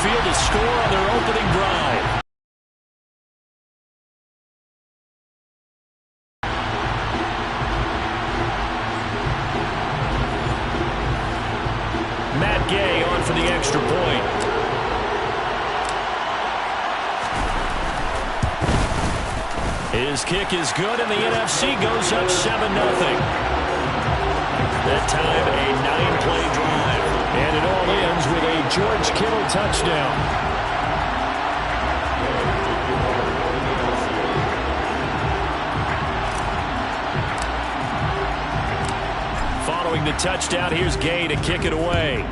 field to score on their opening drive. On for the extra point. His kick is good, and the NFC goes up 7-0. That time, a 9-play drive. And it all ends with a George Kittle touchdown. Following the touchdown, here's Gay to kick it away.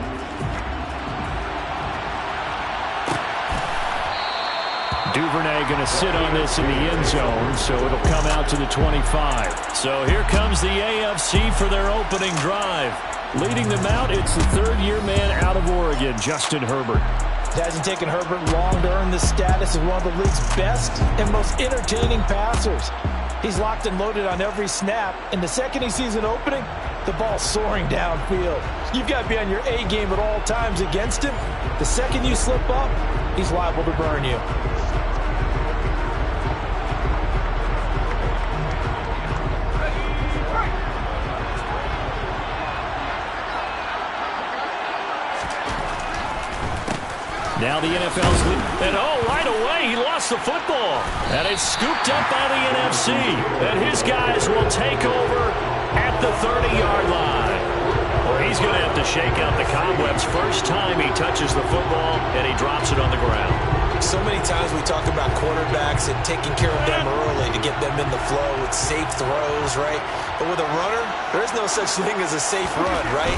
Duvernay going to sit on this in the end zone, so it'll come out to the 25. So here comes the AFC for their opening drive. Leading them out, it's the third-year man out of Oregon, Justin Herbert. It hasn't taken Herbert long to earn the status of one of the league's best and most entertaining passers. He's locked and loaded on every snap, and the second he sees an opening, the ball's soaring downfield. You've got to be on your A game at all times against him. The second you slip up, he's liable to burn you. Now the NFL's lead. And right away, he lost the football. And it's scooped up by the NFC. And his guys will take over at the 30-yard line. Well, he's going to have to shake out the cobwebs first time he touches the football, and he drops it on the ground. So many times we talk about quarterbacks and taking care of them early to get them in the flow with safe throws, right? But with a runner, there's no such thing as a safe run, right?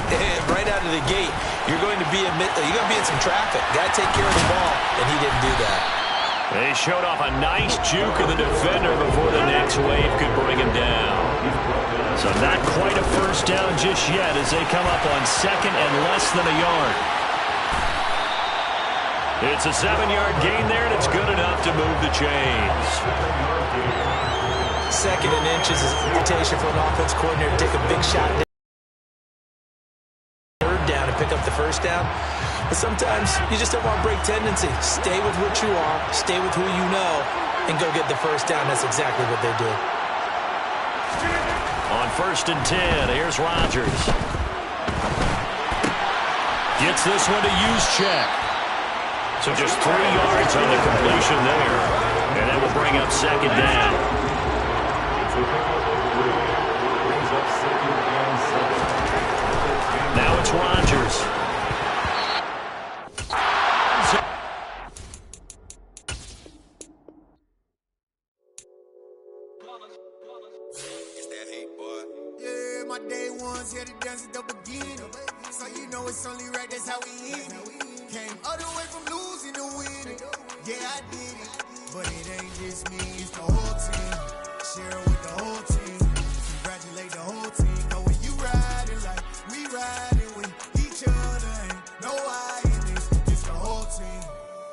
Right out of the gate, you're going to be in some traffic. Got to take care of the ball, and he didn't do that. They showed off a nice juke of the defender before the next wave could bring him down. So not quite a first down just yet as they come up on second and less than a yard. It's a 7-yard gain there, and it's good enough to move the chains. Second and inches is an invitation for an offense coordinator to take a big shot third down and pick up the first down. But sometimes you just don't want to break tendency. Stay with what you are, stay with who you know, and go get the first down. That's exactly what they did. On 1st and 10, here's Rodgers. Gets this one to use check. So just 3 yards on the completion there. And that will bring up second down. Now it's Rodgers. It's that hate, boy. Yeah, my day ones here to dance at the beginning. So you know it's only right, that's how we eat it. Came all the way from losing to winning. Yeah, I did it. But it ain't just me, it's the whole team. Share it with the whole team. Congratulate the whole team. Know when you riding like we riding with each other. Ain't no I in this, it's the whole team.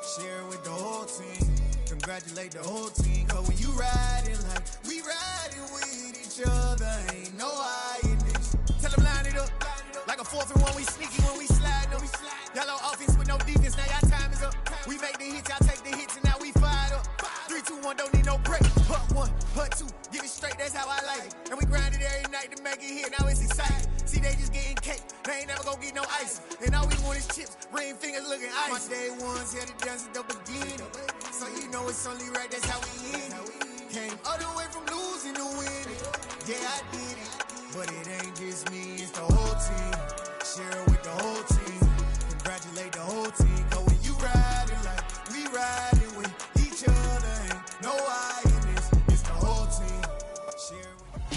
Share it with the whole team. Congratulate the whole team. Cause when you riding like we riding with each other. Ain't no I in this. Tell them line it up. Like a 4th and 1, we sneaky when we slide them. Yellow offense with no defense, now y'all time is up. We make the hits, y'all take the hits, and now we fired up. 3, 2, 1, don't need no break. Hut 1, hut 2, get it straight, that's how I like it. And we grind it every night to make it hit, now it's exciting. See, they just getting cake, they ain't never gonna get no ice. And all we want is chips, ring fingers looking ice. My day ones here to dance at the beginning. So you know it's only right, that's how we end it. Came all the way from losing to winning. Yeah, I did it. But it ain't just me, it's the whole team. Share it with the whole team. Congratulate the whole team. Cause when you riding like we riding with each other. Ain't no I in this, it's the whole team. Share it with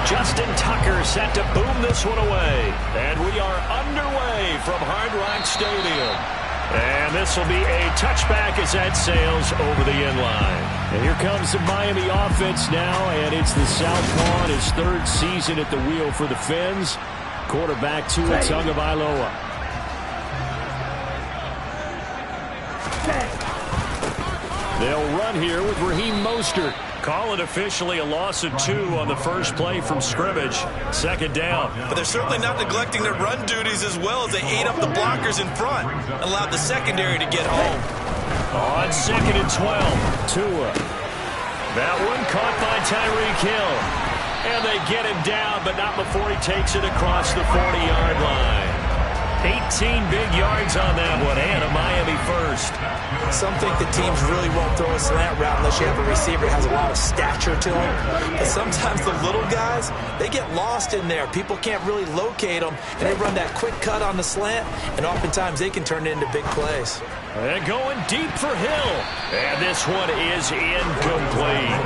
Justin Tucker set to boom this one away. And we are underway from Hard Rock Stadium. And this will be a touchback as that sails over the end line. And here comes the Miami offense now, and it's the Southpaw in his 3rd season at the wheel for the Fins. Quarterback Tua Tagovailoa. They'll run here with Raheem Mostert. Call it officially a loss of 2 on the first play from scrimmage. Second down. But they're certainly not neglecting their run duties as well as they ate up the blockers in front. Allowed the secondary to get home. On 2nd and 12, Tua. That one caught by Tyreek Hill. And they get him down, but not before he takes it across the 40-yard line. 18 big yards on that one, and a Miami first. Some think the teams really won't throw a slant route unless you have a receiver that has a lot of stature to him. But sometimes the little guys, they get lost in there. People can't really locate them, and they run that quick cut on the slant, and oftentimes they can turn it into big plays. And going deep for Hill. And this one is incomplete.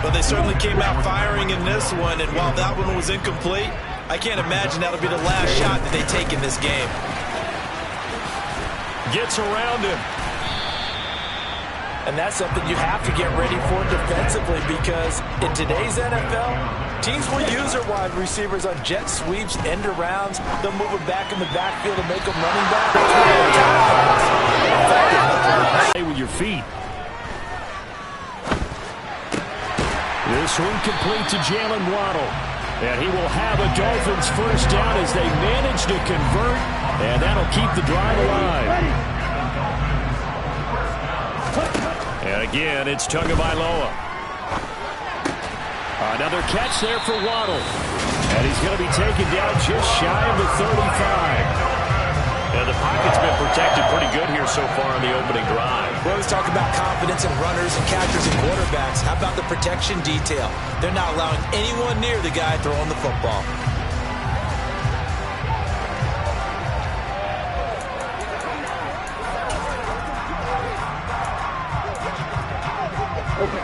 But they certainly came out firing in this one, and while that one was incomplete, I can't imagine that'll be the last shot that they take in this game. Gets around him. And that's something you have to get ready for defensively, because in today's NFL, teams will use their wide receivers on jet sweeps, end arounds. They'll move them back in the backfield and make them running back. Play with your feet. This one complete to Jalen Waddle. And he will have a Dolphins first down as they manage to convert, and that'll keep the drive alive. And again, it's Tagovailoa. Another catch there for Waddle. And he's going to be taken down just shy of the 35. And the pocket's been protected pretty good here so far on the opening drive. We always talk about confidence in runners and catchers and quarterbacks. How about the protection detail? They're not allowing anyone near the guy throwing the football.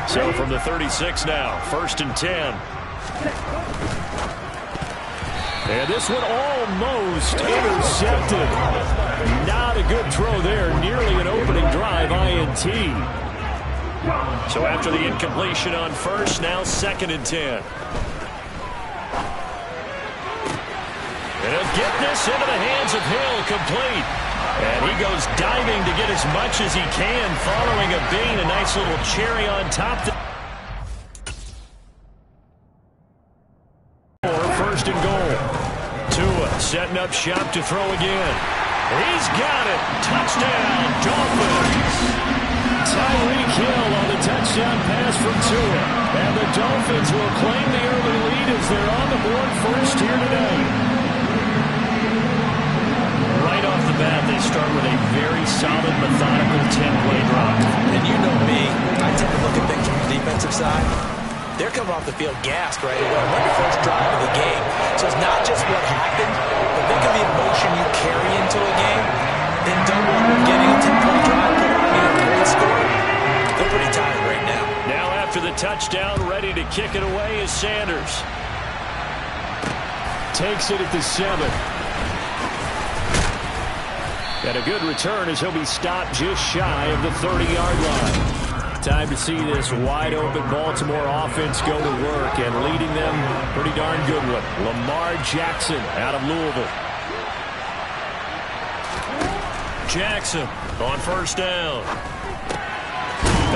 So from the 36 now, 1st and 10. And this one almost intercepted. Not a good throw there. Nearly an opening drive, INT. So after the incompletion on first, now 2nd and 10. And he'll get this into the hands of Hill, complete. And he goes diving to get as much as he can, following a bean, a nice little cherry on top. 1st and goal. Tua setting up shop to throw again. He's got it. Touchdown, Dolphins. Tyreek Hill on the touchdown pass from Tua. And the Dolphins will claim the early lead as they're on the board first here tonight. Right off the bat, they start with a very solid, methodical 10-play drive. And you know me, I tend to look at things from the defensive side. They're coming off the field gassed right away. We're the first drive of the game. So it's not just what happened, but think of the emotion you carry into a game. Then double it with getting a 10-point drive, put on a great score. They're pretty tired right now. Now after the touchdown, ready to kick it away is Sanders. Takes it at the 7. And a good return as he'll be stopped just shy of the 30-yard line. Time to see this wide-open Baltimore offense go to work, and leading them, pretty darn good one, Lamar Jackson out of Louisville. Jackson on 1st down.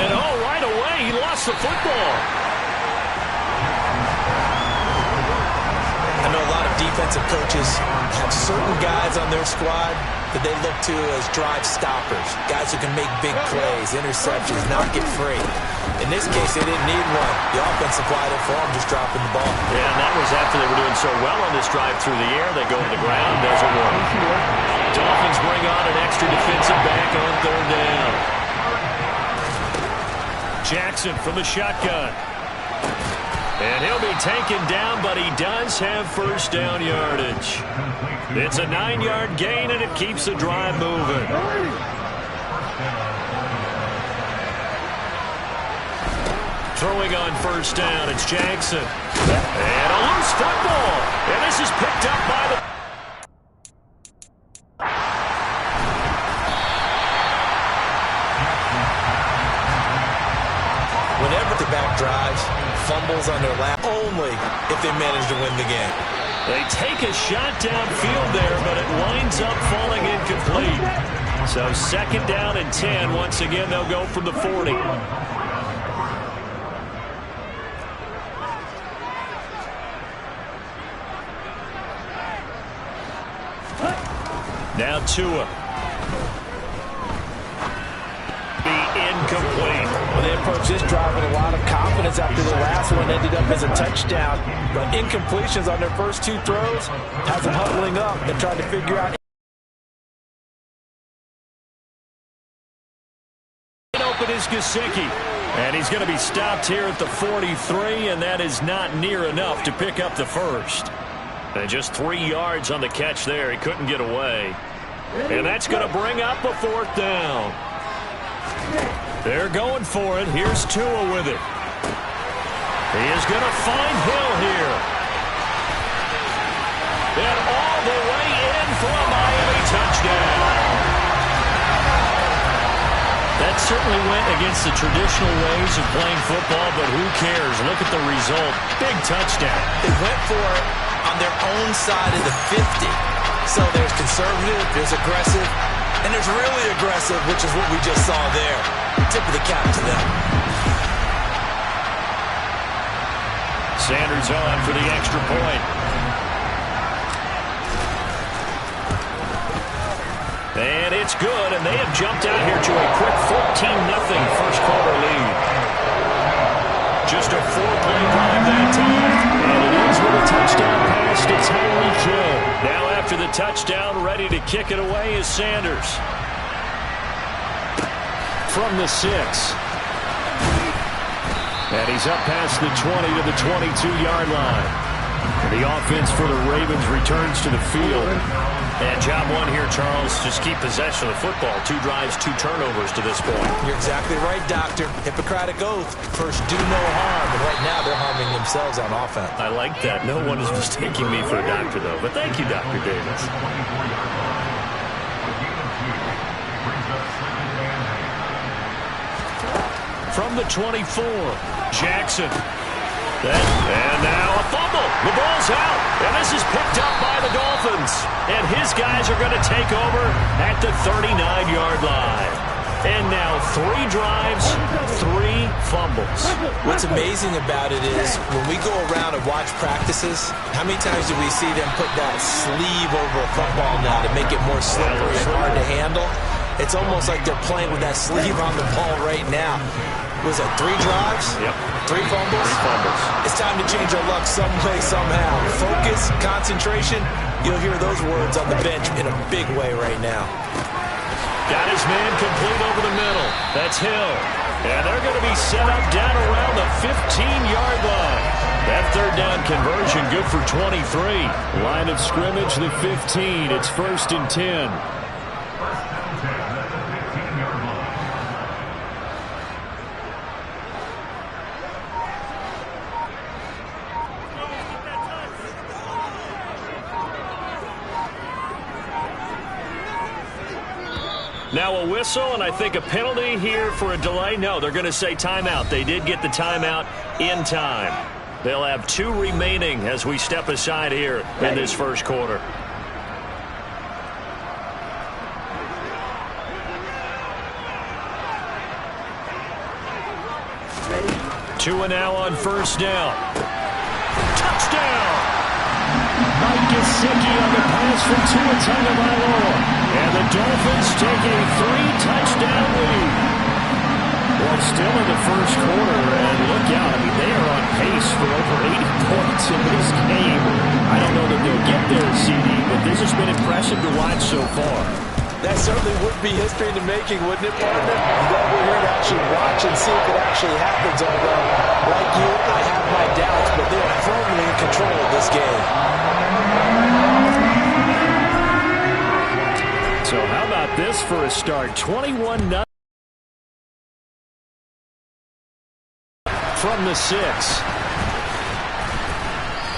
And right away, he lost the football. I know a lot of defensive coaches have certain guys on their squad that they look to as drive stoppers, guys who can make big plays, interceptions, not get free. In this case, they didn't need one. The offense supplied it for them, just dropping the ball. Yeah, and that was after they were doing so well on this drive through the air. They go to the ground, doesn't work. Dolphins bring on an extra defensive back on 3rd down. Jackson from the shotgun. And he'll be taken down, but he does have 1st down yardage. It's a 9-yard gain, and it keeps the drive moving. Throwing on 1st down, it's Jackson. And a loose football. And this is picked up by the... Whenever the back drives, fumbles on their lap, only if they manage to win the game. They take a shot downfield there, but it winds up falling incomplete. So 2nd down and 10. Once again, they'll go from the 40. Now Tua. Incomplete. Well, they approached this drive with a lot of confidence after the last one ended up as a touchdown. But incompletions on their first 2 throws has them huddling up and trying to figure out. Open is Gesicki. And he's going to be stopped here at the 43, and that is not near enough to pick up the first. And just 3 yards on the catch there. He couldn't get away. And that's going to bring up a 4th down. They're going for it. Here's Tua with it. He is going to find Hill here. And all the way in for a Miami touchdown. That certainly went against the traditional ways of playing football, but who cares? Look at the result. Big touchdown. They went for it on their own side of the 50. So there's conservative, there's aggressive, and there's really aggressive, which is what we just saw there. Tip of the cap to them. Sanders on for the extra point. And it's good, and they have jumped out here to a quick 14-0 first quarter lead. Just a 4-play drive that time, and it ends with a touchdown pass to Tyreek Hill. Now after the touchdown, ready to kick it away is Sanders. From the 6. And he's up past the 20 to the 22-yard line. And the offense for the Ravens returns to the field. And job 1 here, Charles, just keep possession of the football. 2 drives, 2 turnovers to this point. You're exactly right, Doctor. Hippocratic oath. First, do no harm. And right now, they're harming themselves on offense. I like that. No one is mistaking me for a doctor, though. But thank you, Dr. Davis. From the 24, Jackson. And now a fumble. The ball's out. And this is picked up by the Dolphins. And his guys are going to take over at the 39-yard line. And now 3 drives, 3 fumbles. What's amazing about it is when we go around and watch practices, how many times do we see them put that sleeve over a football now to make it more slippery and hard to handle? It's almost like they're playing with that sleeve on the ball right now. Was it 3 drives? Yep. 3 fumbles? 3 fumbles. It's time to change our luck some way, somehow. Focus, concentration, you'll hear those words on the bench in a big way right now. Got his man complete over the middle. That's Hill. And they're going to be set up down around the 15-yard line. That 3rd down conversion good for 23. Line of scrimmage, the 15. It's 1st and 10. Now a whistle, and I think a penalty here for a delay. No, they're going to say timeout. They did get the timeout in time. They'll have 2 remaining as we step aside here in this first quarter. Tua now on 1st down. Touchdown! Mike Gesicki on the pass from Tua Tagovailoa. And the Dolphins take a 3-touchdown lead. Well, still in the first quarter, and look out. I mean, they are on pace for over 80 points in this game. I don't know that they'll get there, CD, but this has been impressive to watch so far. That certainly would be history in the making, wouldn't it, partner? But we're here to actually watch and see if it actually happens. Although, like you, I have my doubts, but they are firmly in control of this game. So how about this for a start? 21-0 from the 6.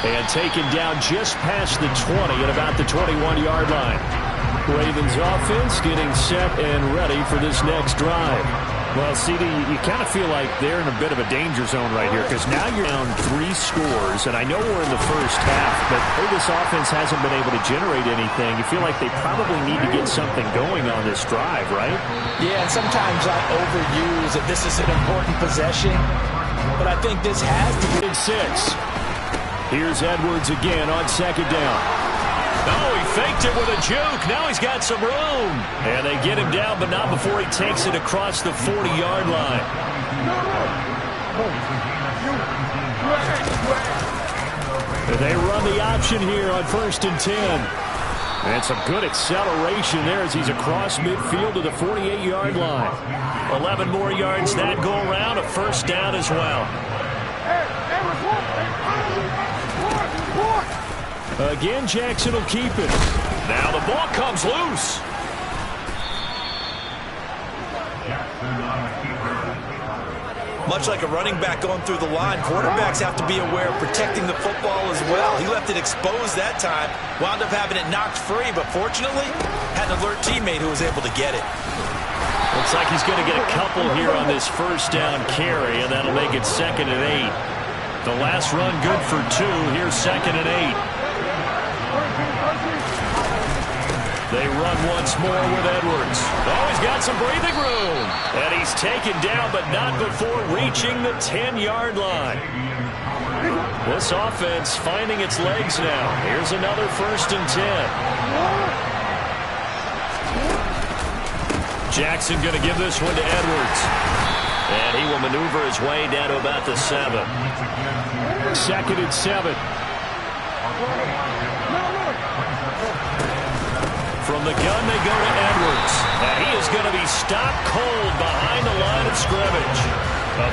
And taken down just past the 20 at about the 21-yard line. Ravens offense getting set and ready for this next drive. Well, CD, you kind of feel like they're in a bit of a danger zone right here because now you're down 3 scores, and I know we're in the first half, but this offense hasn't been able to generate anything. You feel like they probably need to get something going on this drive, right? Yeah, and sometimes I overuse that this is an important possession, but I think this has to be. 6. Here's Edwards again on second down. Oh, he faked it with a juke. Now he's got some room. And they get him down, but not before he takes it across the 40-yard line. They run the option here on 1st and 10. And some good acceleration there as he's across midfield to the 48-yard line. 11 more yards that go around, a first down as well. Again, Jackson will keep it. Now the ball comes loose. Much like a running back going through the line, quarterbacks have to be aware of protecting the football as well. He left it exposed that time, wound up having it knocked free, but fortunately had an alert teammate who was able to get it. Looks like he's going to get a couple here on this first down carry, and that'll make it 2nd and 8. The last run good for 2. Here's 2nd and 8. They run once more with Edwards. Oh, he's got some breathing room. And he's taken down, but not before reaching the 10-yard line. This offense finding its legs now. Here's another 1st and 10. Jackson going to give this one to Edwards. And he will maneuver his way down to about the 7. 2nd and 7. From the gun, they go to Edwards. And he is going to be stopped cold behind the line of scrimmage.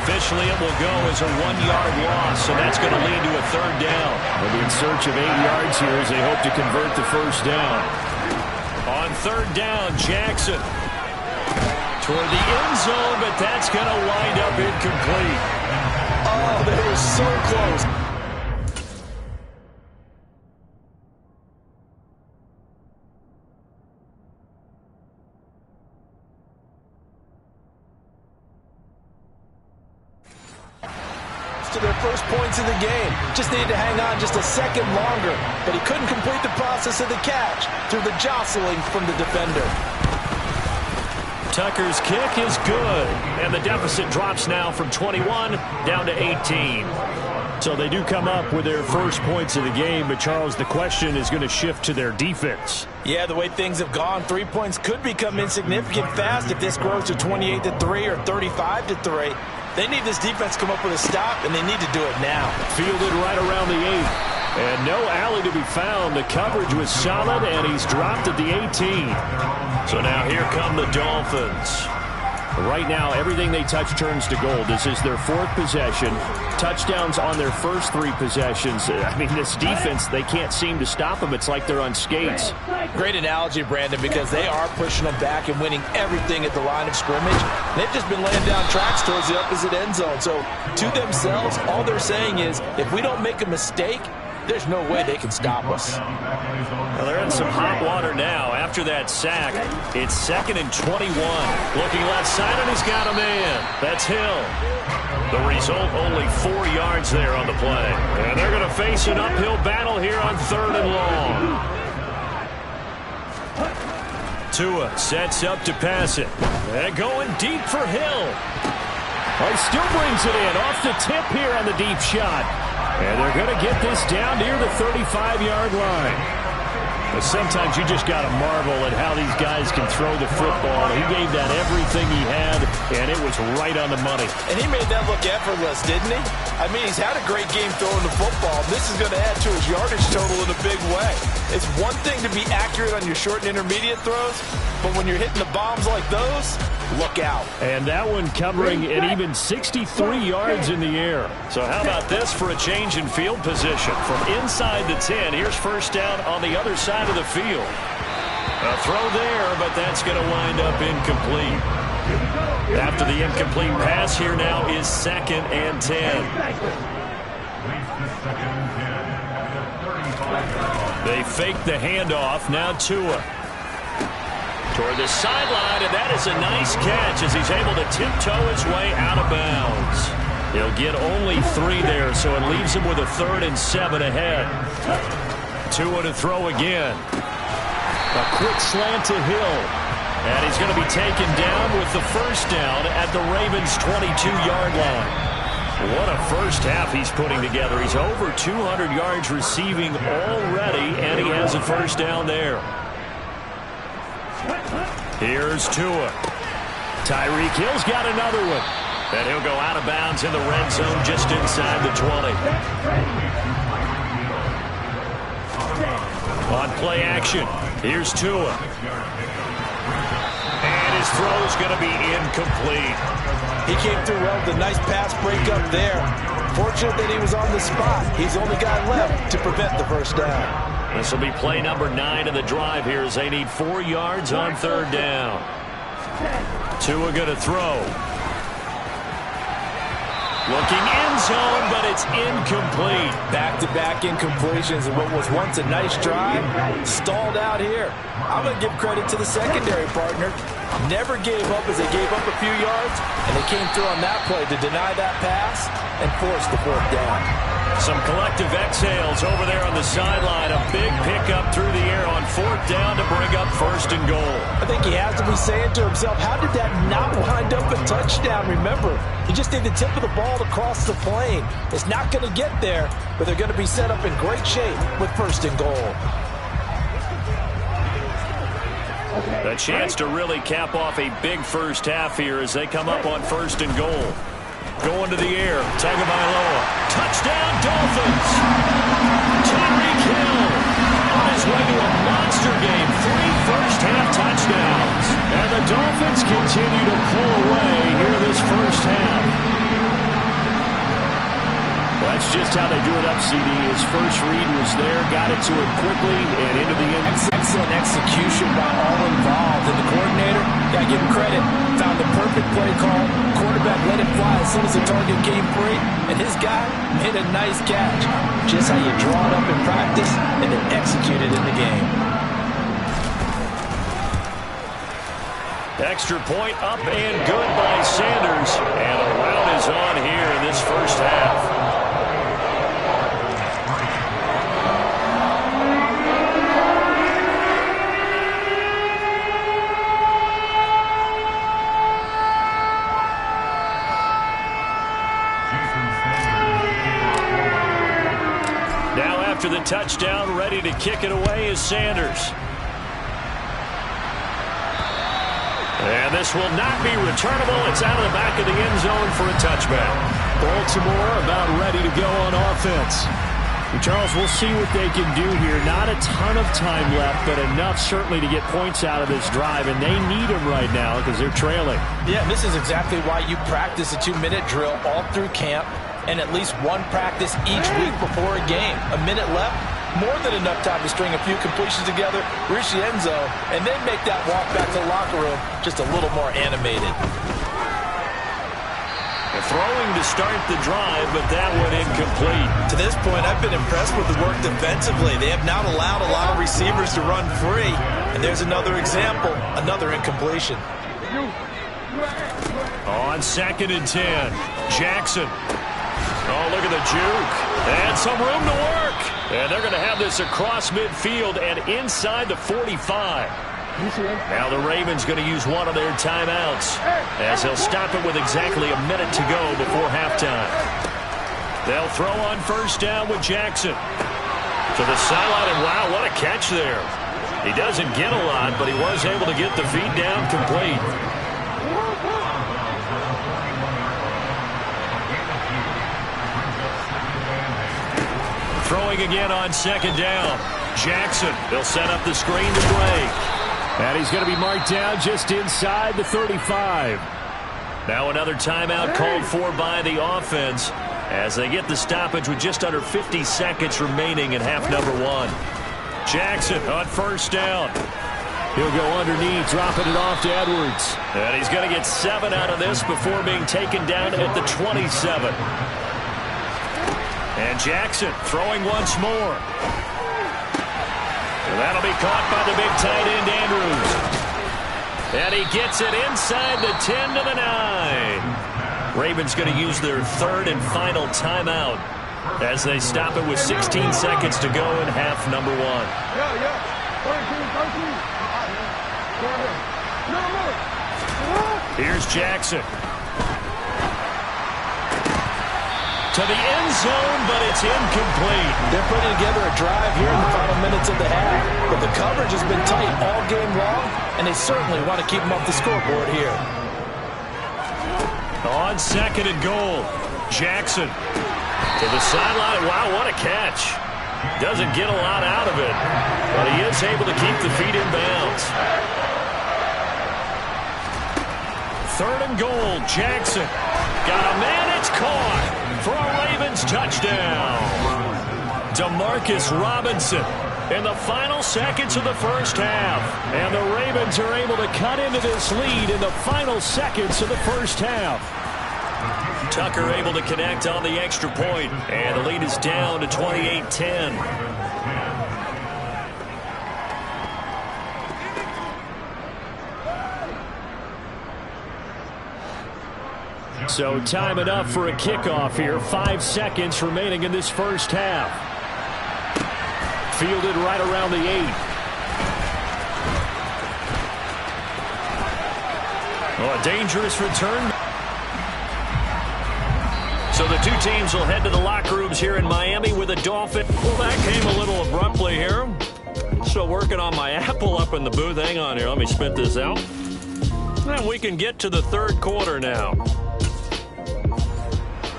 Officially, it will go as a 1-yard loss, and that's going to lead to a 3rd down. They'll be in search of 8 yards here as they hope to convert the first down. On 3rd down, Jackson toward the end zone, but that's going to wind up incomplete. Oh, they were so close. To their first points of the game. Just needed to hang on just a second longer, but he couldn't complete the process of the catch through the jostling from the defender. Tucker's kick is good, and the deficit drops now from 21 down to 18. So they do come up with their first points of the game, but Charles, the question is going to shift to their defense. Yeah, the way things have gone, 3 points could become insignificant fast if this grows to 28-3 or 35-3. They need this defense to come up with a stop, and they need to do it now. Fielded right around the 8. And no alley to be found. The coverage was solid, and he's dropped at the 18. So now here come the Dolphins. Right now, everything they touch turns to gold. This is their 4th possession. Touchdowns on their first 3 possessions. I mean, this defense, they can't seem to stop them. It's like they're on skates. Great analogy, Brandon, because they are pushing them back and winning everything at the line of scrimmage. They've just been laying down tracks towards the opposite end zone. So to themselves, all they're saying is, if we don't make a mistake, there's no way they can stop us. Well, they're in some hot water now. After that sack, it's 2nd and 21. Looking left side, and he's got a man. That's Hill. The result, only 4 yards there on the play. And they're going to face an uphill battle here on 3rd and long. Tua sets up to pass it. And going deep for Hill. Oh, he still brings it in. Off the tip here on the deep shot. And they're going to get this down near the 35-yard line. But sometimes you just got to marvel at how these guys can throw the football. He gave that everything he had, and it was right on the money. And he made that look effortless, didn't he? I mean, he's had a great game throwing the football. This is going to add to his yardage total in a big way. It's one thing to be accurate on your short and intermediate throws, but when you're hitting the bombs like those, look out. And that one covering an even 63 yards in the air. So how about this for a change in field position? From inside the 10, here's first down on the other side of the field. A throw there, but that's going to wind up incomplete. After the incomplete pass, here now is 2nd and 10. They fake the handoff. Now Tua. Toward the sideline, and that is a nice catch as he's able to tiptoe his way out of bounds. He'll get only 3 there, so it leaves him with a 3rd and 7 ahead. Tua to throw again. A quick slant to Hill. And he's going to be taken down with the first down at the Ravens' 22-yard line. What a first half he's putting together. He's over 200 yards receiving already, and he has a first down there. Here's Tua. Tyreek Hill's got another one. And he'll go out of bounds in the red zone just inside the 20. On play action, here's Tua. And his throw's going to be incomplete. He came through well with a nice pass breakup there. Fortunate that he was on the spot. He's the only guy left to prevent the first down. This will be play number 9 of the drive here as they need 4 yards on 3rd down. Tua going to throw. Looking end zone, but it's incomplete. Back-to-back incompletions, and what was once a nice drive stalled out here. I'm going to give credit to the secondary partner. Never gave up as they gave up a few yards, and they came through on that play to deny that pass and force the 4th down. Some collective exhales over there on the sideline. A big pickup through the air on 4th down to bring up 1st and goal. I think he has to be saying to himself, how did that not wind up a touchdown? Remember, he just did the tip of the ball to cross the plane. It's not going to get there, but they're going to be set up in great shape with 1st and goal. A chance to really cap off a big first half here as they come up on 1st and goal. Going to the air, Tagovailoa. Touchdown, Dolphins! Tyreek Hill on his way to a monster game. 3 first-half touchdowns. And the Dolphins continue to pull away here this first half. That's just how they do it up, CD. His first read was there, got it to him quickly, and into the end. Excellent execution by all involved. And the coordinator, got to give him credit, found the perfect play call. Quarterback let it fly as soon as the target came free, and his guy made a nice catch. Just how you draw it up in practice and then execute it in the game. Extra point up and good by Sanders. And a rout is on here in this first half. After the touchdown, ready to kick it away is Sanders. And this will not be returnable. It's out of the back of the end zone for a touchback. Baltimore about ready to go on offense. And Charles, we'll see what they can do here. Not a ton of time left, but enough certainly to get points out of this drive, and they need them right now because they're trailing. Yeah, and this is exactly why you practice a 2-minute drill all through camp, and at least one practice each week before a game. A minute left, more than enough time to string a few completions together, reach the end zone, and then make that walk back to the locker room just a little more animated. Throwing to start the drive, but that one incomplete. To this point, I've been impressed with the work defensively. They have not allowed a lot of receivers to run free. And there's another example, another incompletion. On 2nd and 10, Jackson. Oh, look at the juke. And some room to work. And they're going to have this across midfield and inside the 45. Now the Ravens going to use one of their timeouts as they'll stop it with exactly a minute to go before halftime. They'll throw on 1st down with Jackson. To the sideline, and wow, what a catch there. He doesn't get a lot, but he was able to get the feet down complete. Throwing again on 2nd down. Jackson, they'll set up the screen to break. And he's going to be marked down just inside the 35. Now another timeout called for by the offense as they get the stoppage with just under 50 seconds remaining in half number 1. Jackson on 1st down. He'll go underneath, dropping it off to Edwards. And he's going to get 7 out of this before being taken down at the 27. And Jackson throwing once more. And that'll be caught by the big tight end, Andrews. And he gets it inside the 10 to the 9. Ravens going to use their third and final timeout as they stop it with 16 seconds to go in half number 1. Here's Jackson. To the end zone, but it's incomplete. They're putting together a drive here in the final minutes of the half. But the coverage has been tight all game long, and they certainly want to keep them off the scoreboard here. On second and goal, Jackson to the sideline. Wow, what a catch. Doesn't get a lot out of it, but he is able to keep the feet in bounds. Third and goal, Jackson. Got a man, it's caught for a Ravens touchdown. Demarcus Robinson in the final seconds of the first half. And the Ravens are able to cut into this lead in the final seconds of the first half. Tucker able to connect on the extra point, and the lead is down to 28-10. So time enough for a kickoff here. 5 seconds remaining in this first half. Fielded right around the 8. Oh, a dangerous return. So the two teams will head to the locker rooms here in Miami with a Dolphin. Well, that came a little abruptly here. Still working on my Apple up in the booth. Hang on here. Let me spit this out. And we can get to the third quarter now.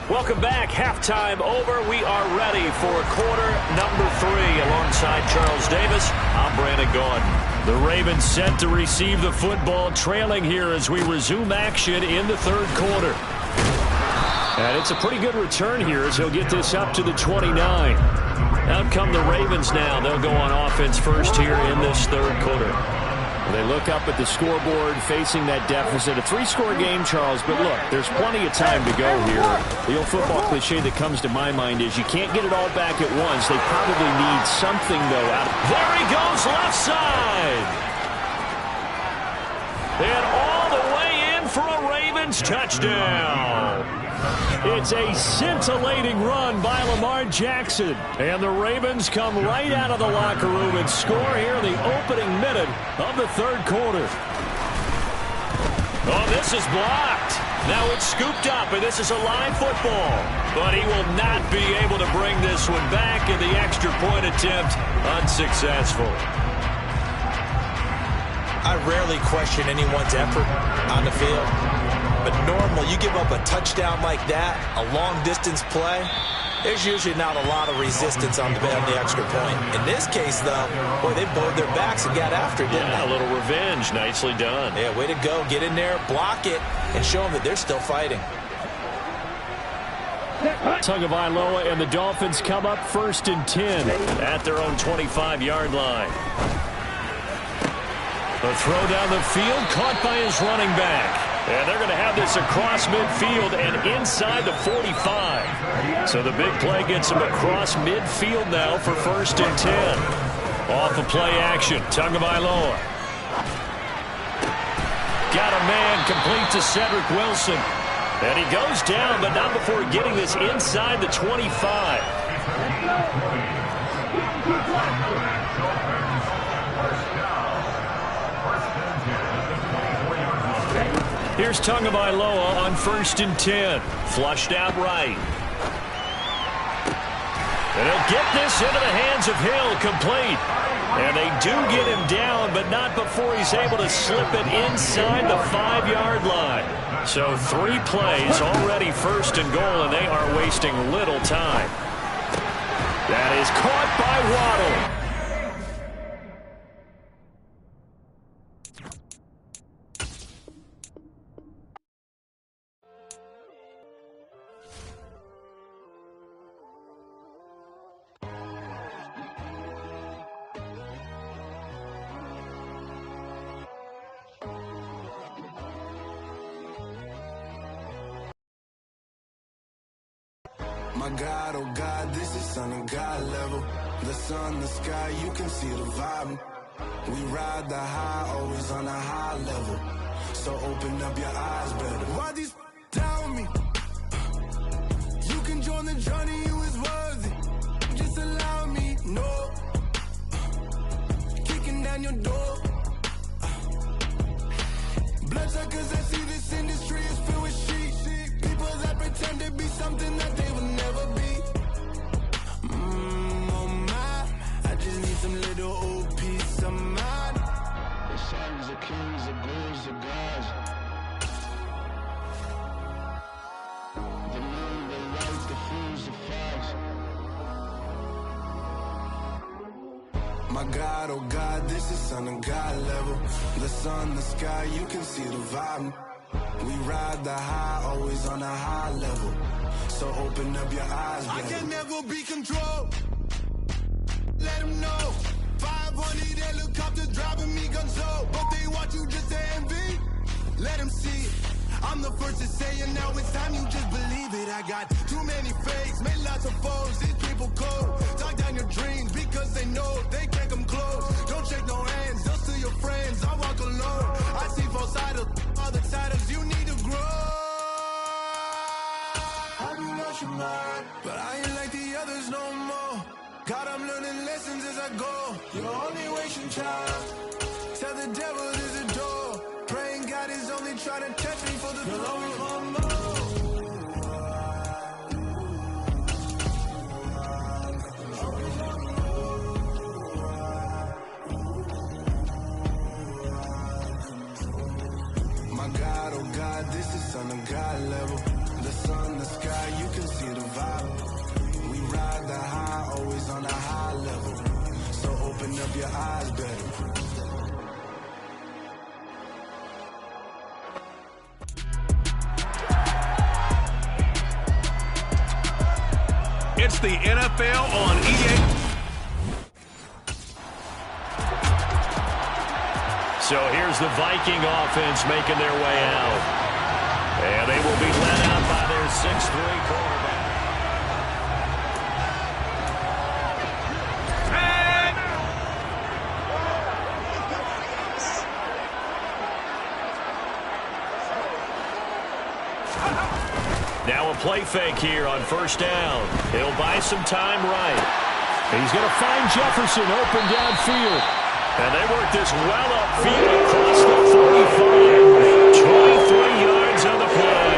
Welcome back. Halftime over. We are ready for quarter number 3. Alongside Charles Davis, I'm Brandon Gaudin. The Ravens set to receive the football, trailing here as we resume action in the third quarter. And it's a pretty good return here as he'll get this up to the 29. Out come the Ravens now. They'll go on offense first here in this third quarter. They look up at the scoreboard facing that deficit. A 3-score game, Charles, but look, there's plenty of time to go here. The old football cliche that comes to my mind is you can't get it all back at once. They probably need something, though. There he goes, left side. And all the way in for a Ravens touchdown. It's a scintillating run by Lamar Jackson. And the Ravens come right out of the locker room and score here in the opening minute of the third quarter. Oh, this is blocked. Now it's scooped up, and this is a live football. But he will not be able to bring this one back, and the extra point attempt unsuccessful. I rarely question anyone's effort on the field. But normal, you give up a touchdown like that, a long-distance play, there's usually not a lot of resistance on the extra point. In this case, though, boy, they bowed their backs and got after it, didn't they? A little revenge. Nicely done. Yeah, way to go. Get in there, block it, and show them that they're still fighting. Tagovailoa and the Dolphins come up 1st and 10 at their own 25-yard line. The throw down the field, caught by his running back. And they're going to have this across midfield and inside the 45. So the big play gets him across midfield now for 1st and 10. Off of play action, Tagovailoa. Got a man complete to Cedric Wilson. And he goes down, but not before getting this inside the 25. Here's Tagovailoa on 1st and 10. Flushed out right. And he'll get this into the hands of Hill, complete. And they do get him down, but not before he's able to slip it inside the 5-yard line. So 3 plays already 1st and goal, and they are wasting little time. That is caught by Waddle. My God, oh God, this is on a God level. The sun, the sky, you can see the vibe. We ride the high, always on a high level. So open up your eyes better. Why these tell me? You can join the journey, you is worthy. Just allow me, no. Kicking down your door. Bloodsuckers, I see this industry is filled with sheep. People that pretend to be something that they will never be. Oh my, I just need some little old peace of mind. The sons, the kings, the ghouls, the gods. The moon, the light, the fools, the facts. My God, oh God, this is son of God level. The sun, the sky, you can see the vibe. We ride the high, always on a high level. So open up your eyes, baby. I can never be controlled. Let them know. 500 helicopters driving me gonzo. But they want you just to envy. Let them see it. I'm the first to say it, now it's time you just believe it. I got too many fakes, made lots of foes. These people cold. Talk down your dreams because they know they can't come close. Don't shake no hands, just to your friends. I walk alone. I see false idols, other titles. You need to grow. Have you lost your mind? But I ain't like the others no more. God, I'm learning lessons as I go. You're only wasting time. Tell the devil there's a door. Praying God is only trying to catch me for the glory for more. My God, oh God, this is son of God level. The sun, the sky, you can see the vibe. We ride the high, always on a high level. So open up your eyes better. It's the NFL on EA. So here's the Viking offense making their way out. And they will be led out by their 6'3" quarterback. Now a play fake here on first down. He'll buy some time right. He's going to find Jefferson open downfield. And they work this well upfield across the 45. 23 yards on the play.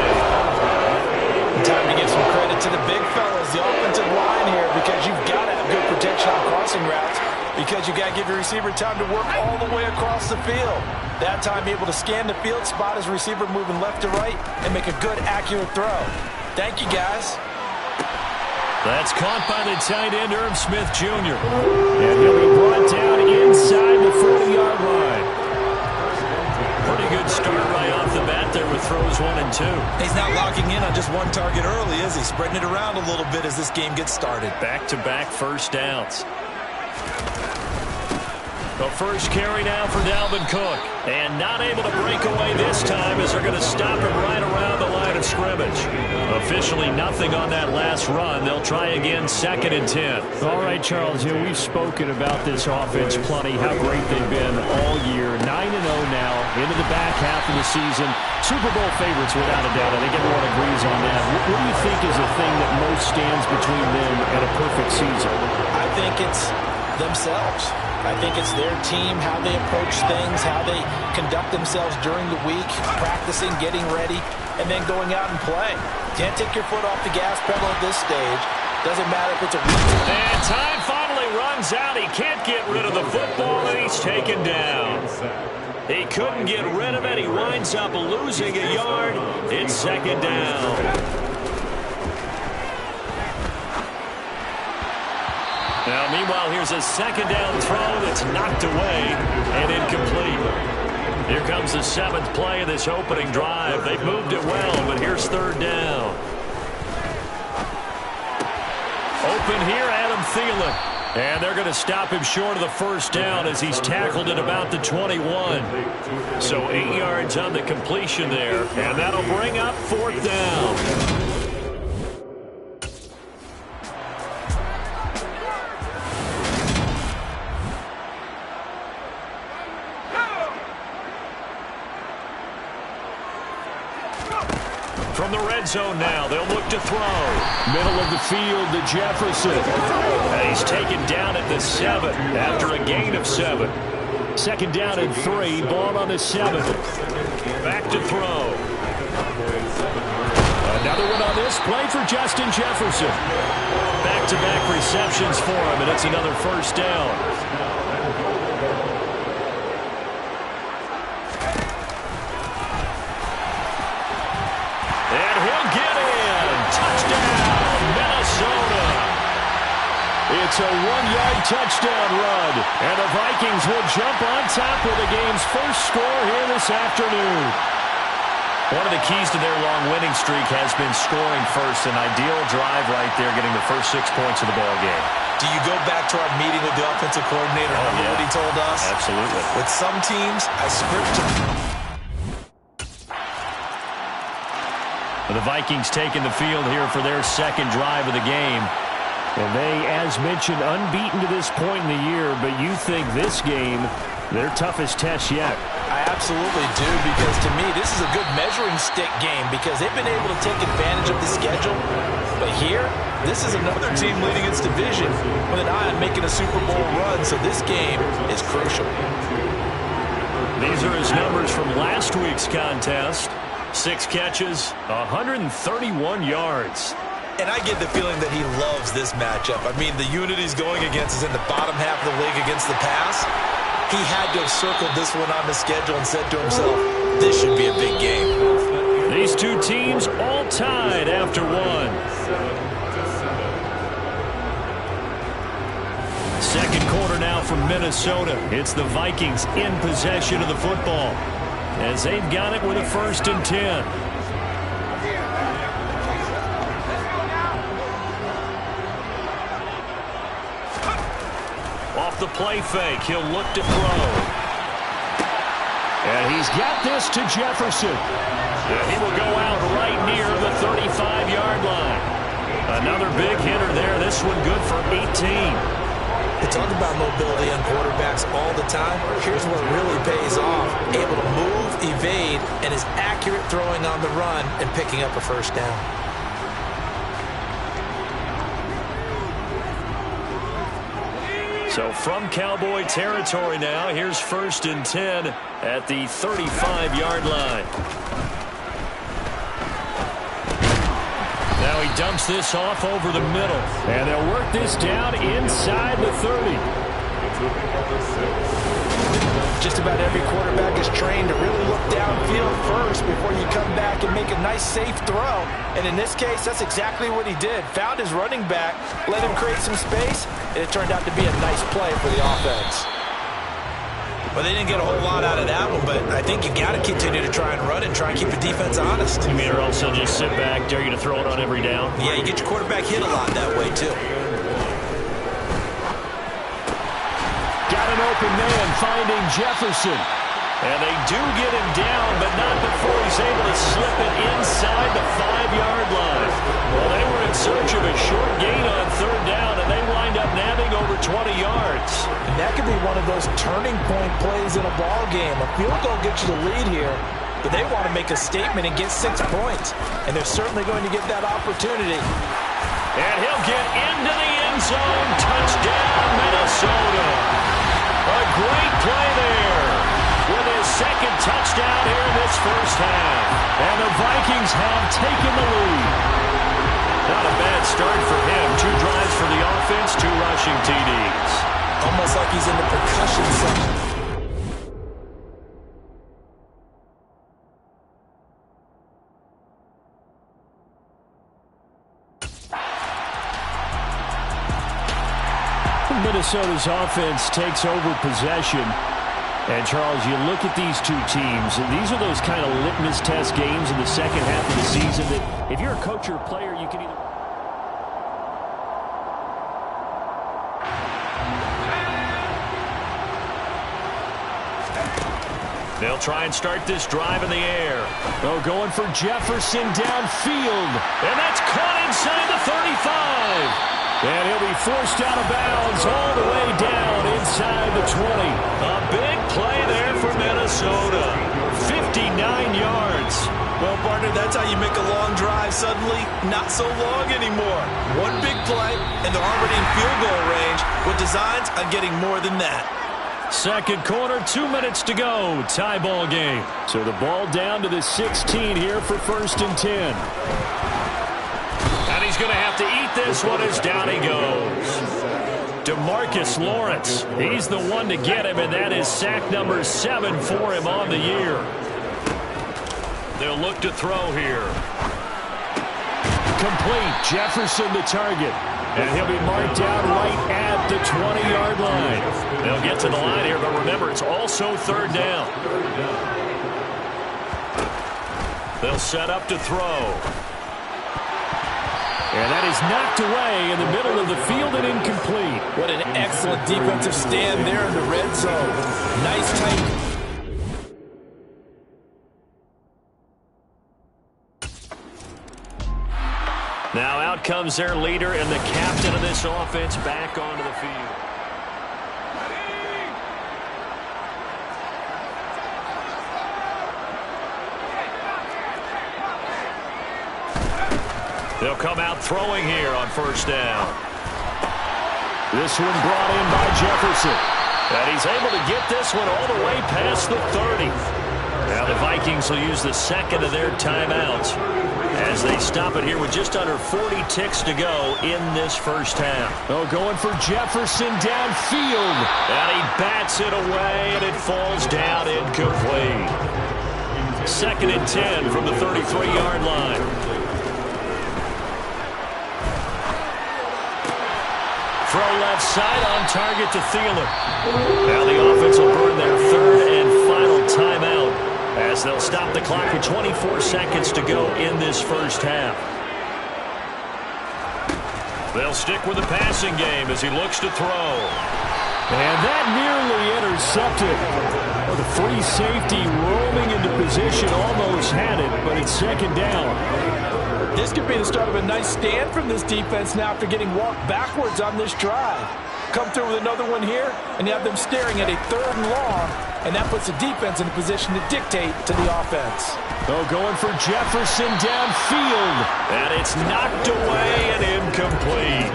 Time to give some credit to the big fellas, the offensive line here, because you've got to have good protection on crossing routes, because you've got to give your receiver time to work all the way across the field. That time, able to scan the field, spot his receiver moving left to right, and make a good, accurate throw. Thank you, guys. That's caught by the tight end, Irv Smith Jr. And he'll be brought down inside the 40-yard line. Pretty good start right off the bat there with throws 1 and 2. He's not locking in on just one target early, is he? Spreading it around a little bit as this game gets started. Back-to-back first downs. The first carry now for Dalvin Cook. And not able to break away this time as they're going to stop him right around the line of scrimmage. Officially nothing on that last run. They'll try again 2nd and 10. All right, Charles, we've spoken about this offense plenty, how great they've been all year. 9-0 now, into the back half of the season. Super Bowl favorites without a doubt. I think everyone agrees on that. What do you think is the thing that most stands between them and a perfect season? I think it's themselves. I think it's their team, how they approach things, how they conduct themselves during the week, practicing, getting ready, and then going out and play. Can't take your foot off the gas pedal at this stage. Doesn't matter if it's a week. And time finally runs out. He can't get rid of the football, and he's taken down. He couldn't get rid of it. He winds up losing a yard. It's 2nd down. Now, meanwhile, here's a 2nd down throw that's knocked away and incomplete. Here comes the 7th play of this opening drive. They've moved it well, but here's 3rd down. Open here, Adam Thielen. And they're going to stop him short of the first down as he's tackled at about the 21. So 8 yards on the completion there, and that'll bring up 4th down. red zone now. They'll look to throw. Middle of the field to Jefferson. And he's taken down at the 7 after a gain of 7. Second down and 3. Ball on the 7. Back to throw. Another one on this play for Justin Jefferson. Back-to-back receptions for him, and it's another first down. And he'll get in. Touchdown, Minnesota. It's a 1-yard touchdown run, and the Vikings will jump on top with the game's first score here this afternoon. One of the keys to their long winning streak has been scoring first. An ideal drive right there, getting the first 6 points of the ball game. Do you go back to our meeting with the offensive coordinator? Remember what he told us? Absolutely. With some teams, I script to... The Vikings taking the field here for their second drive of the game. And they, as mentioned, unbeaten to this point in the year, but you think this game, their toughest test yet. I absolutely do, because to me, this is a good measuring stick game because they've been able to take advantage of the schedule. But here, this is another team leading its division with an eye on making a Super Bowl run, so this game is crucial. These are his numbers from last week's contest. 6 catches, 131 yards. And I get the feeling that he loves this matchup. I mean, the unit he's going against is in the bottom half of the league against the pass. He had to have circled this one on the schedule and said to himself, this should be a big game. These two teams all tied after 1. Second quarter now from Minnesota. It's the Vikings in possession of the football as they've got it with a 1st and 10. Off the play fake, he'll look to throw. And he's got this to Jefferson. And he will go out right near the 35-yard line. Another big hitter there. This one good for 18. We talk about mobility on quarterbacks all the time. Here's what really pays off. Able to move, evade, and is accurate throwing on the run and picking up a first down. So from Cowboy territory now, here's 1st and 10 at the 35-yard line. Now he dumps this off over the middle. And they'll work this down inside the 30. Just about every quarterback is trained to really look downfield first before you come back and make a nice, safe throw. And in this case, that's exactly what he did. Found his running back, let him create some space, and it turned out to be a nice play for the offense. Well, they didn't get a whole lot out of that one, but I think you got to continue to try and run and try and keep the defense honest. You mean or else they'll just sit back, dare you to throw it on every down? Yeah, you get your quarterback hit a lot that way, too. Got an open man finding Jefferson. And they do get him down, but not before he's able to slip it inside the 5-yard line. Well, they were in search of a short gain on 3rd down, and they wind up nabbing over 20 yards. And that could be one of those turning point plays in a ball game. A field goal gets you the lead here, but they want to make a statement and get 6 points. And they're certainly going to get that opportunity. And he'll get into the end zone. Touchdown, Minnesota. A great play there with his 2nd touchdown here in this first half. And the Vikings have taken the lead. Not a bad start for him. 2 drives for the offense, 2 rushing TDs. Almost like he's in the percussion section. Minnesota's offense takes over possession. And, Charles, you look at these two teams, and these are those kind of litmus test games in the second half of the season that if you're a coach or a player, you can either... They'll try and start this drive in the air. Oh, going for Jefferson downfield. And that's caught inside the 35. And he'll be forced out of bounds all the way down inside the 20. A big play there for Minnesota. 59 yards. Well, partner, that's how you make a long drive suddenly not so long anymore. One big play, and they're already in field goal range with designs on getting more than that. Second quarter, 2 minutes to go. Tie ball game. So the ball down to the 16 here for 1st and 10. And he's going to have to eat this one as down he goes. DeMarcus Lawrence. He's the one to get him, and that is sack number 7 for him on the year. They'll look to throw here. Complete. Jefferson the target. And he'll be marked down right at the 20-yard line. They'll get to the line here, but remember, it's also 3rd down. They'll set up to throw. And that is knocked away in the middle of the field and incomplete. What an excellent defensive stand there in the red zone. Nice tight. Now out comes their leader and the captain of this offense back onto the field. They'll come out throwing here on 1st down. This one brought in by Jefferson. And he's able to get this one all the way past the 30. Now the Vikings will use the second of their timeouts as they stop it here with just under 40 ticks to go in this 1st half. Oh, going for Jefferson downfield. And he bats it away, and it falls down incomplete. 2nd and 10 from the 33-yard line. Throw left side on target to Thielen. Now the offense will burn their 3rd and final timeout as they'll stop the clock with 24 seconds to go in this 1st half. They'll stick with the passing game as he looks to throw. And that nearly intercepted. Well, the free safety roaming into position almost had it, but it's 2nd down. This could be the start of a nice stand from this defense now after getting walked backwards on this drive. Come through with another one here, and you have them staring at a 3rd and long, and that puts the defense in a position to dictate to the offense. Oh, going for Jefferson downfield. And it's knocked away and incomplete.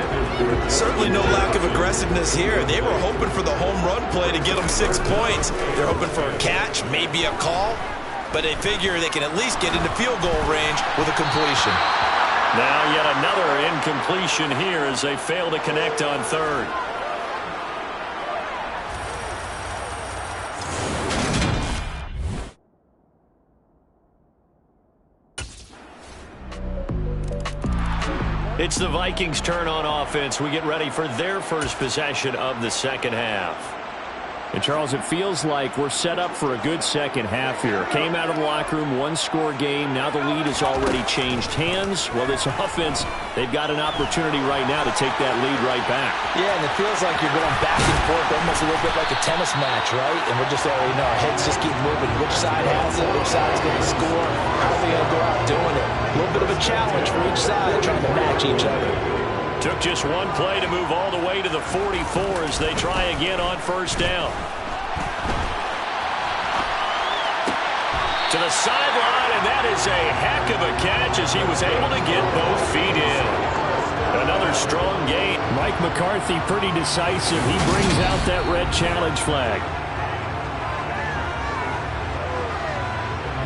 Certainly no lack of aggressiveness here. They were hoping for the home run play to get them 6 points. They're hoping for a catch, maybe a call. But they figure they can at least get into field goal range with a completion. Now yet another incompletion here as they fail to connect on 3rd. It's the Vikings' turn on offense. We get ready for their first possession of the 2nd half. And, Charles, it feels like we're set up for a good 2nd half here. Came out of the locker room, 1-score game. Now the lead has already changed hands. Well, this offense, they've got an opportunity right now to take that lead right back. Yeah, and it feels like you're going back and forth almost a little bit like a tennis match, right? And we're just already know our heads just keep moving. Which side has it? Which side's going to score? How are they going to go out doing it? A little bit of a challenge for each side trying to match each other. Took just one play to move all the way to the 44 as they try again on 1st down. To the sideline, and that is a heck of a catch as he was able to get both feet in. Another strong game. Mike McCarthy pretty decisive. He brings out that red challenge flag.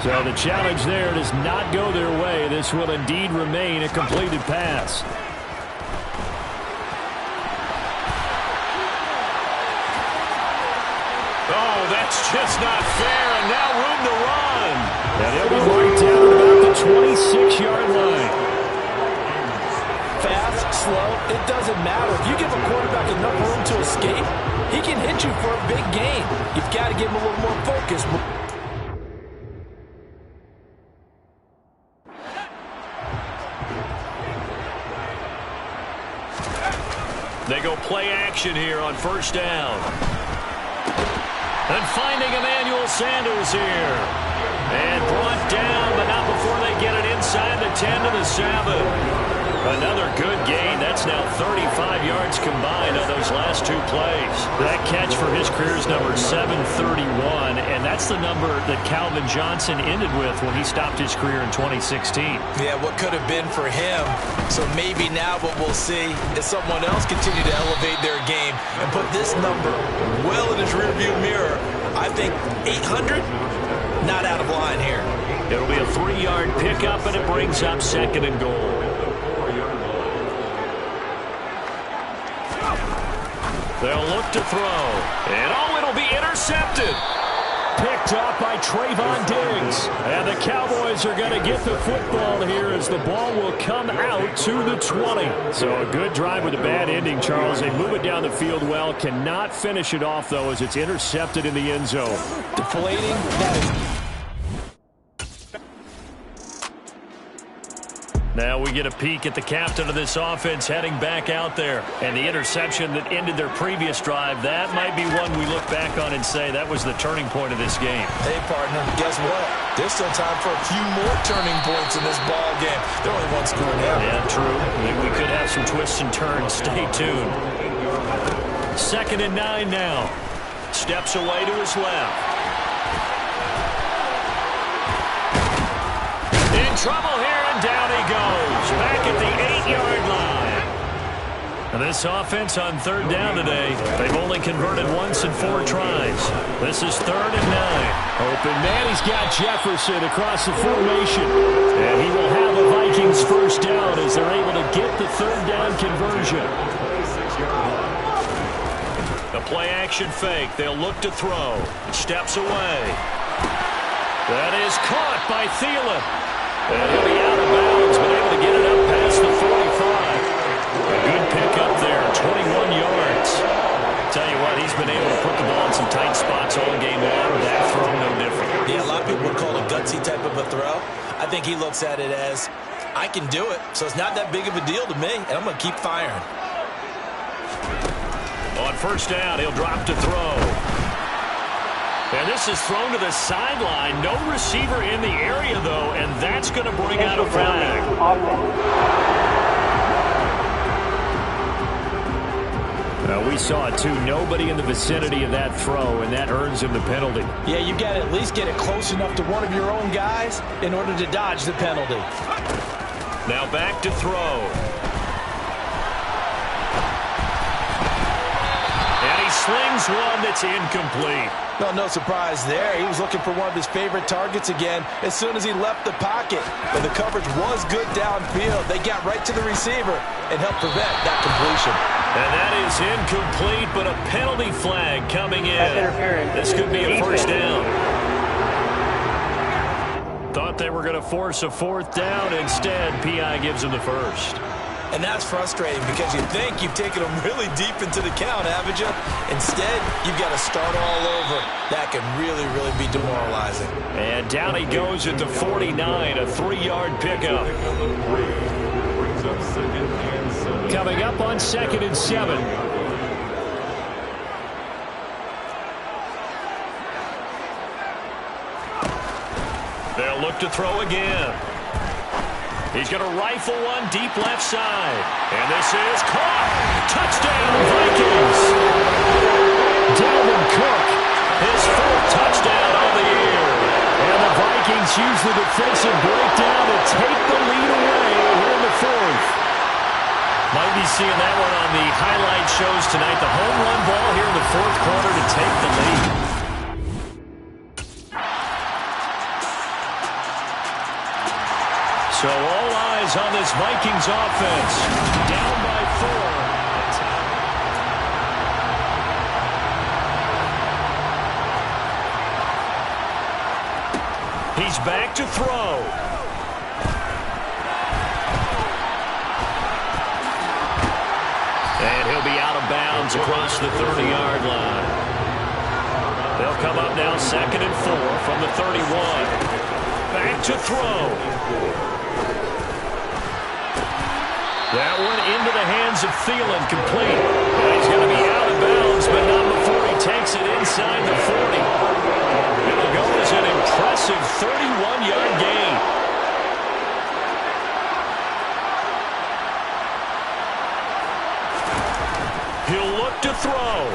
So the challenge there does not go their way. This will indeed remain a completed pass. Oh, that's just not fair, and now room to run. And he'll be marked down at about the 26-yard line. Fast, slow, it doesn't matter. If you give a quarterback enough room to escape, he can hit you for a big gain. You've got to give him a little more focus. They go play action here on 1st down. And finding Emmanuel Sanders here. And brought down, but not before they get it inside the 10 to the 7. Another good gain. That's now 35 yards combined on those last two plays. That catch for his career is number 731, and that's the number that Calvin Johnson ended with when he stopped his career in 2016. Yeah, what could have been for him. So maybe now what we'll see is someone else continue to elevate their game and put this number well in his rearview mirror. I think 800, not out of line here. It'll be a 3-yard pickup, and it brings up 2nd and goal. They'll look to throw. And it'll be intercepted. Picked up by Trayvon Diggs. And the Cowboys are going to get the football here as the ball will come out to the 20. So a good drive with a bad ending, Charles. They move it down the field well. Cannot finish it off, though, as it's intercepted in the end zone. Deflating. That is... Now we get a peek at the captain of this offense heading back out there. And the interception that ended their previous drive, that might be one we look back on and say that was the turning point of this game. Hey, partner, guess what? There's still time for a few more turning points in this ball game. They're only one score now. Yeah, true. We could have some twists and turns. Stay tuned. 2nd and 9 now. Steps away to his left. In trouble here. Down he goes, back at the 8-yard line. And this offense on 3rd down today, they've only converted once in 4 tries. This is 3rd and 9. Open man, he's got Jefferson across the formation. And he will have the Vikings first down as they're able to get the 3rd down conversion. The play action fake, they'll look to throw. Steps away. That is caught by Thielen. And he'll be out of bounds, but able to get it up past the 45. A good pickup there, 21 yards. Tell you what, he's been able to put the ball in some tight spots all game long. That throw, no different. Yeah, a lot of people would call it a gutsy type of a throw. I think he looks at it as, I can do it, so it's not that big of a deal to me, and I'm going to keep firing. On 1st down, he'll drop to throw. And this is thrown to the sideline. No receiver in the area, though, and that's going to bring out a flag. We saw it, too. Nobody in the vicinity of that throw, and that earns him the penalty. Yeah, you got to at least get it close enough to one of your own guys in order to dodge the penalty. Now back to throw. And he slings one that's incomplete. Well, no surprise there. He was looking for one of his favorite targets again as soon as he left the pocket. But the coverage was good downfield. They got right to the receiver and helped prevent that completion. And that is incomplete, but a penalty flag coming in. This could be a 1st down. Thought they were going to force a 4th down. Instead, P.I. gives him the 1st. And that's frustrating because you think you've taken them really deep into the count, haven't you? Instead, you've got to start all over. That can really, really be demoralizing. And down he goes at the 49, a 3-yard pickup. Coming up on 2nd and 7. They'll look to throw again. He's going to rifle one deep left side. And this is caught. Touchdown, Vikings. Dalvin Cook, his 4th touchdown of the year. And the Vikings use the defensive breakdown to take the lead away here in the 4th. Might be seeing that one on the highlight shows tonight. The home run ball here in the 4th quarter to take the lead. So all eyes on this Vikings offense. Down by 4. He's back to throw. And he'll be out of bounds across the 30-yard line. They'll come up now 2nd and 4 from the 31. Back to throw. That one into the hands of Thielen, complete. And he's going to be out of bounds, but not before he takes it inside the 40. It'll go as an impressive 31-yard gain. He'll look to throw.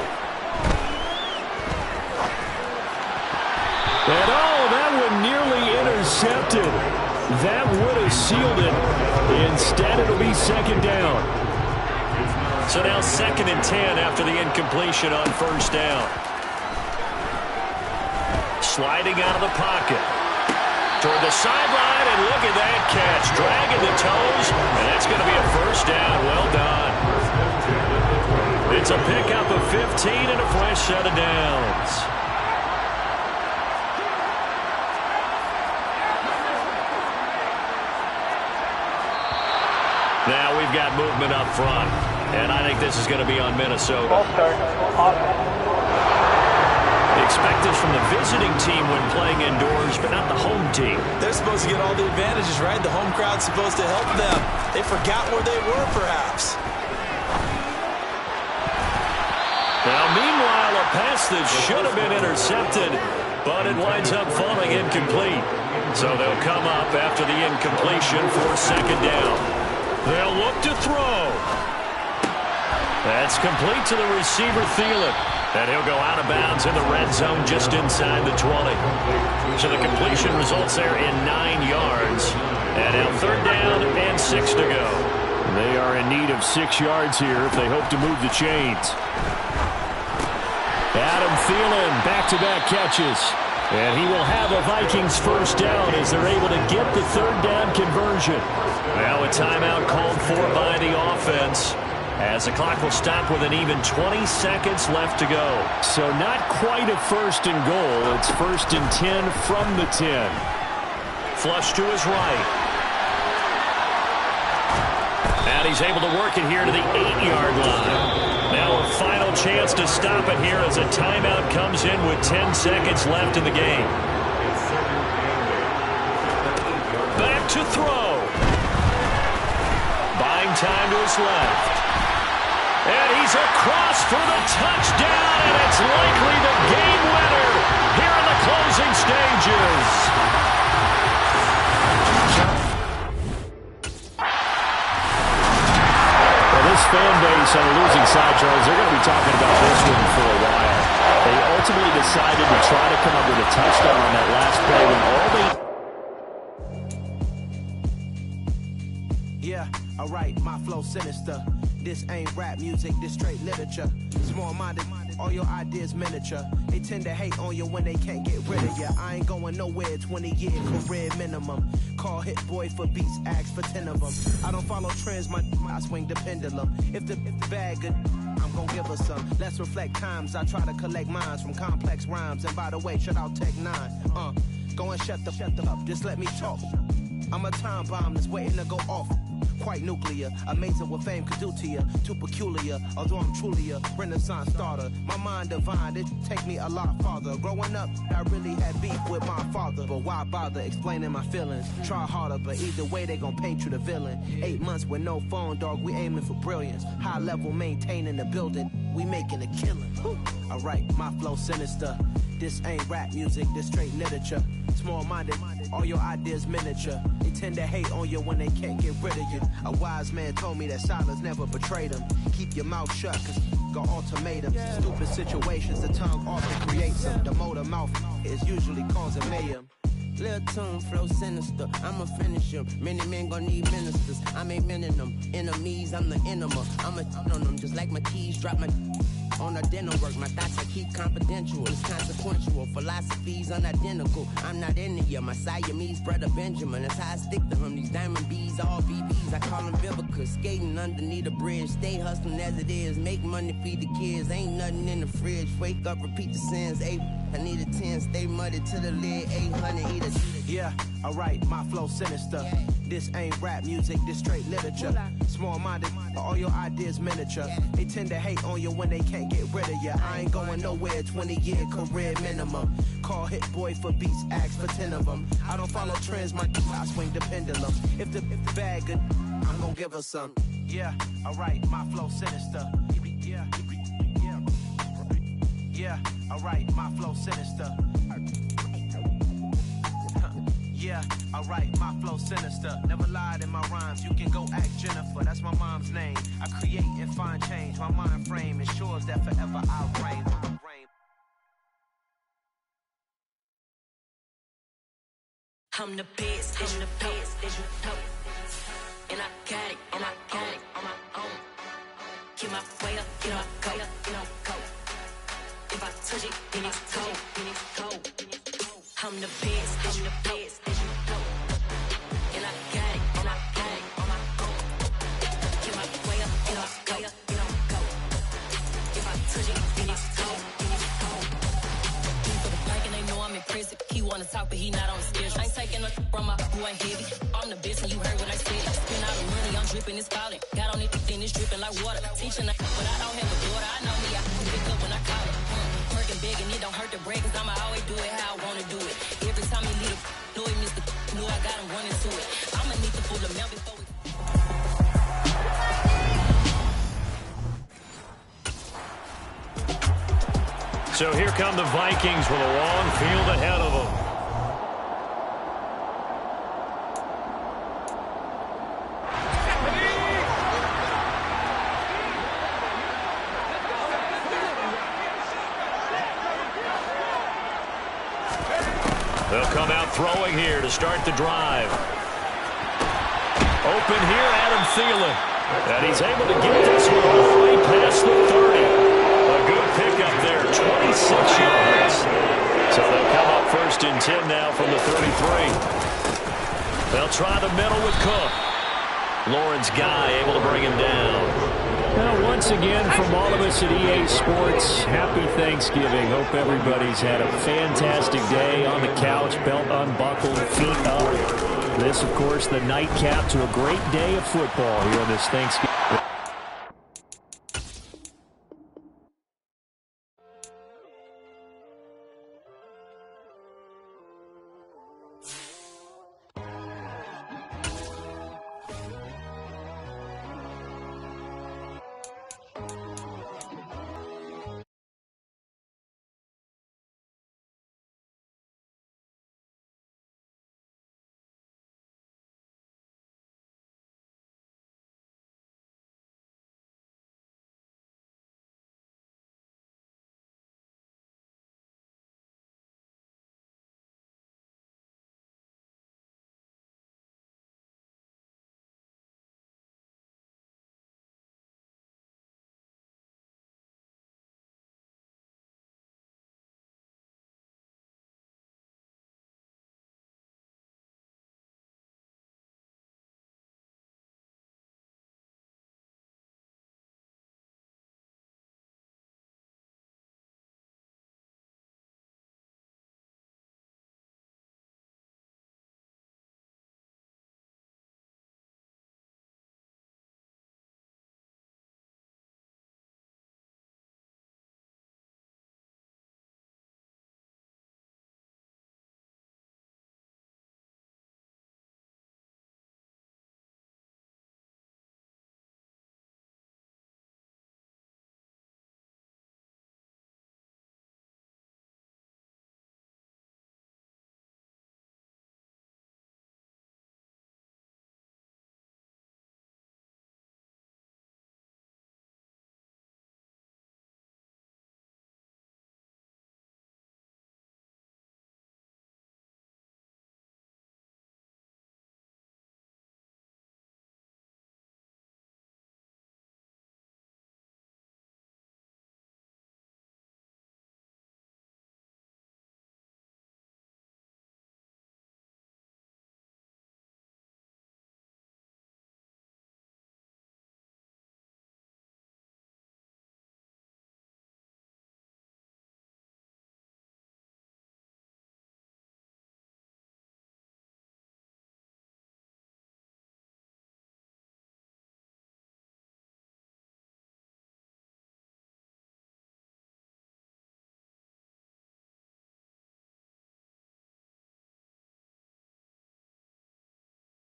And that one nearly intercepted. That would have sealed it. Instead, it'll be second down. So now 2nd and 10 after the incompletion on first down. Sliding out of the pocket. Toward the sideline, and look at that catch. Dragging the toes, and that's going to be a first down. Well done. It's a pickup of 15 and a fresh set of downs. Now we've got movement up front, and I think this is going to be on Minnesota. Expect this from the visiting team when playing indoors, but not the home team. They're supposed to get all the advantages, right? The home crowd's supposed to help them. They forgot where they were, perhaps. Now, meanwhile, a pass that should have been intercepted, but it winds up falling incomplete. So they'll come up after the incompletion for second down. They'll look to throw. That's complete to the receiver, Thielen. And he'll go out of bounds in the red zone just inside the 20. So the completion results there in 9 yards. And now 3rd down and 6 to go. They are in need of 6 yards here if they hope to move the chains. Adam Thielen, back-to-back catches. And he will have a Vikings first down as they're able to get the 3rd down conversion. Now a timeout called for by the offense, as the clock will stop with an even 20 seconds left to go. So not quite a 1st and goal. It's 1st and 10 from the 10. Flush to his right. And he's able to work it here to the 8-yard line. Now a final chance to stop it here as a timeout comes in with 10 seconds left in the game. Back to throw. Buying time to his left. And he's across for the touchdown, and it's likely the game winner here in the closing stages. Well, this fan base on the losing side, Charles, they're going to be talking about this one for a while. They ultimately decided to try to come up with a touchdown on that last play when all they... Yeah, alright, my flow sinister. This ain't rap music, this straight literature. Small-minded, all your ideas miniature. They tend to hate on you when they can't get rid of you. I ain't going nowhere, 20-year career minimum. Call hit boy for beats, ask for 10 of them. I don't follow trends, I swing the pendulum. If the bag good, I'm gonna give her some. Let's reflect times, I try to collect minds from complex rhymes. And by the way, shut out Tech 9. Go and shut the up, just let me talk. I'm a time bomb that's waiting to go off. Quite nuclear, amazing what fame could do to you. Too peculiar, although I'm truly a renaissance starter. My mind divine, it take me a lot farther. Growing up, I really had beef with my father. But why bother explaining my feelings? Try harder, but either way they gon' paint you the villain. 8 months with no phone, dog, we aiming for brilliance. High level maintaining the building, we making a killing. Alright, my flow sinister. This ain't rap music, this straight literature. Small-minded, all your ideas miniature. They tend to hate on you when they can't get rid of you. A wise man told me that silence never betrayed him. Keep your mouth shut, cause got ultimatums. Stupid situations, the tongue often creates them. The motor mouth is usually causing mayhem. Lil' tune, flow sinister, I'ma finish him. Many men gon' need ministers, I ain't mending them. Enemies, I'm the enema, I'ma on them. Just like my keys, drop my on a dinner work. My thoughts I keep confidential, it's consequential. Philosophies unidentical, I'm not into you. My Siamese brother Benjamin, that's how I stick to him. These diamond bees, all BBs, I call them Vivica. Skating underneath a bridge, stay hustling as it is. Make money, feed the kids, ain't nothing in the fridge. Wake up, repeat the sins, I need a 10, stay muddy to the lid, 800, eat a... Yeah, alright, my flow sinister. This ain't rap music, this straight literature. Small-minded, all your ideas miniature. They tend to hate on you when they can't get rid of you. I ain't going nowhere, 20-year career minimum. Call hit boy for beats, ask for 10 of them. I don't follow trends, I swing the pendulum. If the bag good, I'm gonna give her some. Yeah, alright, my flow sinister. Yeah, alright, my flow sinister. Yeah, alright, my flow sinister. Never lied in my rhymes, you can go ask Jennifer. That's my mom's name. I create and find change. My mind frame ensures that forever I'll reign. I'm the best, I'm the best, as you know. And I got it, and I got it on my own. Get my way up, get my go, go. If I touch it, then it's cold, then it's cold. I'm the best, I'm the best, as you know. And I got it, and I got it on my own. Get my way up, get my go, go. If I touch it, then it's cold, then it's cold. For the bike and they know I'm impressive. He wanna talk, but he not on the schedule. I ain't taking no from my boy heavy. I'm the best, and you heard what I said. Spend all the money, I'm dripping, it's falling. Got on it, then it's dripping like water. Teaching, but I don't have a daughter. I know me, I can pick up when I call it. Working big, and it don't hurt to break, cause I'ma always do it how I wanna do it. Every time he leave the know he missed the know I got him running to it. I'ma need to pull the mail before we. So here come the Vikings with a long field ahead of them. They'll come out throwing here to start the drive. Open here, Adam Thielen. And he's able to get this one all the way past the 30. A good pickup there, 26 yards. So they'll come up 1st and 10 now from the 33. They'll try the middle with Cook. Lawrence Guy able to bring him down. Well, once again, from all of us at EA Sports, happy Thanksgiving. Hope everybody's had a fantastic day on the couch, belt unbuckled, feet up. This, of course, the nightcap to a great day of football here on this Thanksgiving.